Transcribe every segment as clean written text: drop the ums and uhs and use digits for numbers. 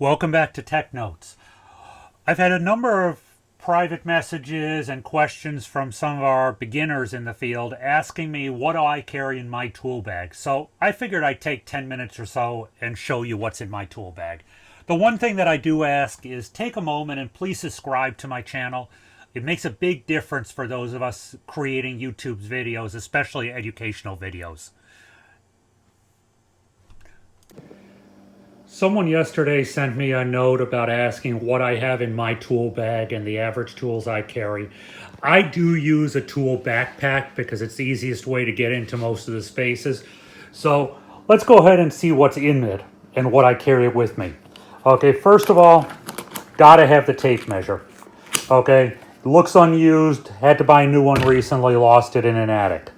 Welcome back to Tech Notes. I've had a number of private messages and questions from some of our beginners in the field asking me what do I carry in my tool bag. So I figured I'd take 10 minutes or so and show you what's in my tool bag. The one thing that I do ask is take a moment and please subscribe to my channel. It makes a big difference for those of us creating YouTube's videos, especially educational videos. Someone yesterday sent me a note about asking what I have in my tool bag and the average tools I carry. I do use a tool backpack because it's the easiest way to get into most of the spaces. So let's go ahead and see what's in it and what I carry with me. Okay, first of all, gotta have the tape measure. Okay, looks unused, had to buy a new one recently, lost it in an attic.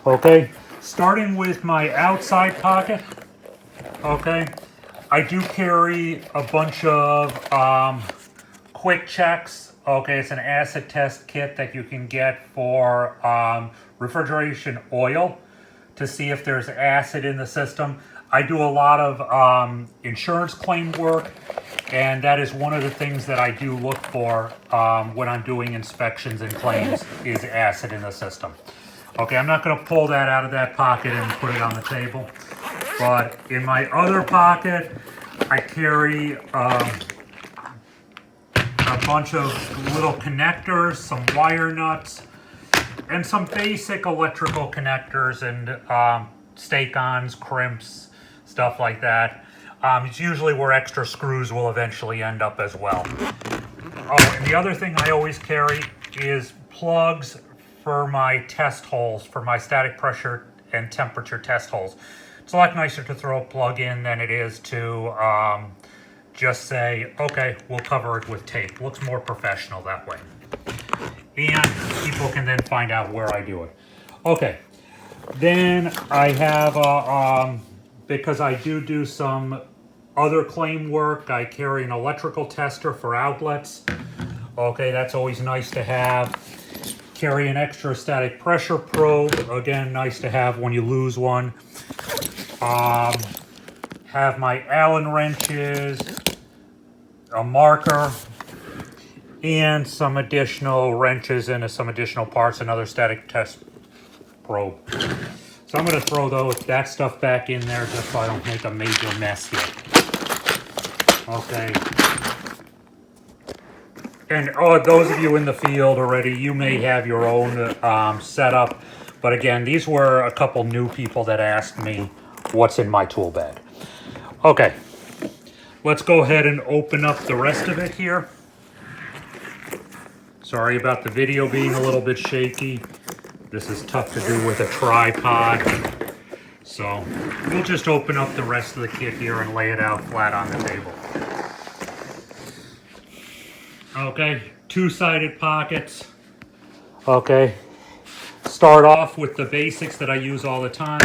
Okay, starting with my outside pocket. Okay, I do carry a bunch of quick checks. Okay, it's an acid test kit that you can get for refrigeration oil to see if there's acid in the system. I do a lot of insurance claim work, and that is one of the things that I do look for when I'm doing inspections and claims is acid in the system. Okay, I'm not going to pull that out of that pocket and put it on the table. But in my other pocket, I carry a bunch of little connectors, some wire nuts, and some basic electrical connectors and stake-ons, crimps, stuff like that. It's usually where extra screws will eventually end up as well. Oh, and the other thing I always carry is plugs for my test holes, for my static pressure and temperature test holes. It's a lot nicer to throw a plug in than it is to just say, okay, we'll cover it with tape. Looks more professional that way. And people can then find out where I do it. Okay, then I have, because I do some other claim work, I carry an electrical tester for outlets. Okay, that's always nice to have. Carry an extra static pressure probe. Again, nice to have when you lose one. Have my Allen wrenches, a marker, and some additional wrenches and some additional parts, another static test probe. So I'm going to throw that stuff back in there just so I don't make a major mess here. Okay. And those of you in the field already, you may have your own setup. But again, these were a couple new people that asked me what's in my tool bag. Okay, let's go ahead and open up the rest of it here. Sorry about the video being a little bit shaky. This is tough to do with a tripod. So we'll just open up the rest of the kit here and lay it out flat on the table. Okay, two-sided pockets. Okay, start off with the basics that I use all the time.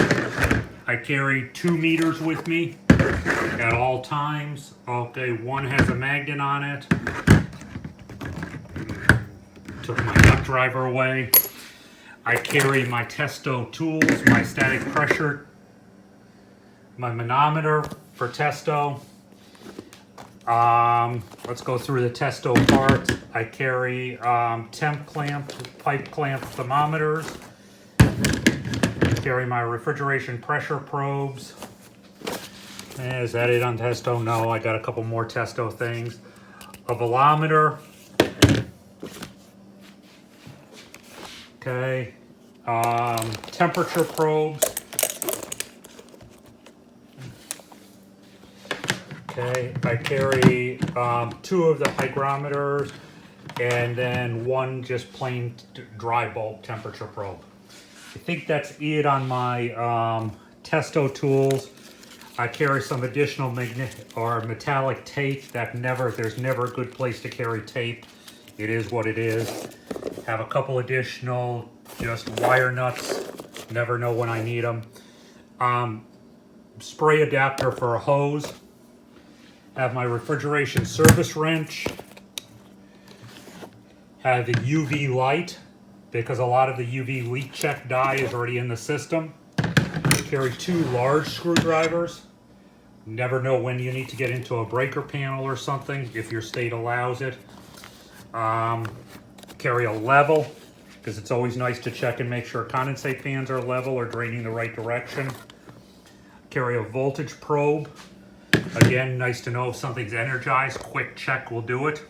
I carry 2 meters with me at all times. Okay, one has a magnet on it. Took my nut driver away. I carry my testo tools, my static pressure, my manometer for testo. Let's go through the testo parts. I carry temp clamp, pipe clamp thermometers. Carry my refrigeration pressure probes. Is that it on testo? No, I got a couple more testo things. A velometer. Okay. Temperature probes. Okay, I carry 2 of the hygrometers and then 1 just plain dry bulb temperature probe. I think that's it on my testo tools. I carry some additional metallic tape. There's never a good place to carry tape. It is what it is. Have a couple additional just wire nuts. Never know when I need them. Spray adapter for a hose. Have my refrigeration service wrench. Have the UV light because a lot of the UV leak check dye is already in the system. Carry 2 large screwdrivers, Never know when you need to get into a breaker panel or something, if your state allows it. Carry a level, because it's always nice to check and make sure condensate fans are level or draining the right direction. Carry a voltage probe. Again, nice to know if something's energized. Quick check will do it.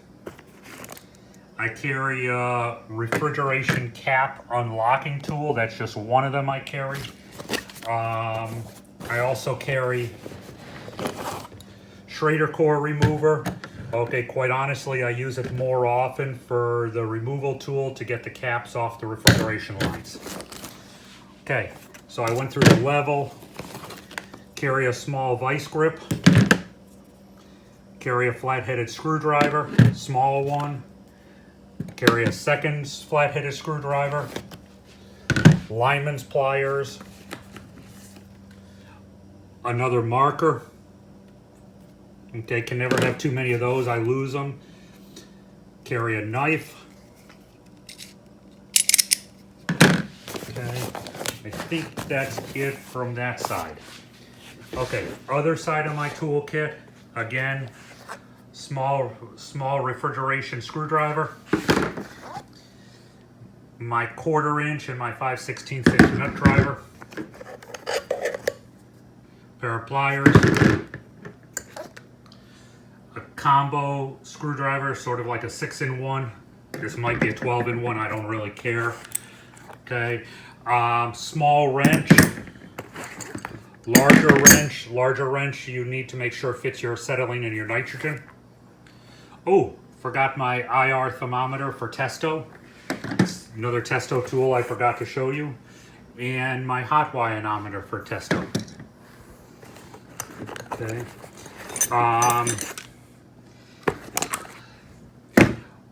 I carry a refrigeration cap unlocking tool. That's just one of them I carry. I also carry Schrader core remover. Okay, quite honestly, I use it more often for the removal tool to get the caps off the refrigeration lines. Okay, so I went through the level. Carry a small vice grip. Carry a flat-headed screwdriver, small one. Carry a second flat-headed screwdriver. Lineman's pliers. Another marker. Okay, can never have too many of those, I lose them. Carry a knife. Okay, I think that's it from that side. Okay, other side of my toolkit, again, small refrigeration screwdriver, my 1/4 inch and my 5/16 inch nut driver, pair of pliers, a combo screwdriver, sort of like a 6-in-1. This might be a 12-in-1, I don't really care. Okay, small wrench. Larger wrench, you need to make sure it fits your acetylene and your nitrogen. Oh, forgot my IR thermometer for testo. It's another testo tool I forgot to show you. And my hot wire for testo. Okay.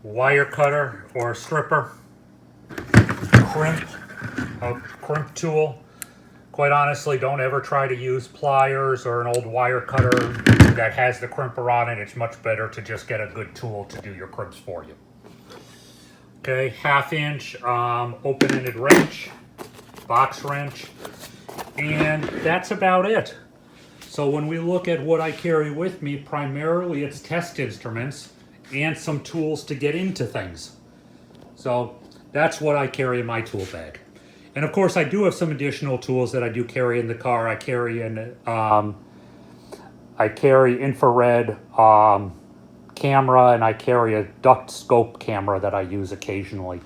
Wire cutter or stripper. Crimp tool. Quite honestly, don't ever try to use pliers or an old wire cutter that has the crimper on it. It's much better to just get a good tool to do your crimps for you. Okay, 1/2 inch open-ended wrench, box wrench, and that's about it. So when we look at what I carry with me, primarily it's test instruments and some tools to get into things. So that's what I carry in my tool bag. And of course, I do have some additional tools that I do carry in the car. I carry infrared camera, and I carry a duct scope camera that I use occasionally.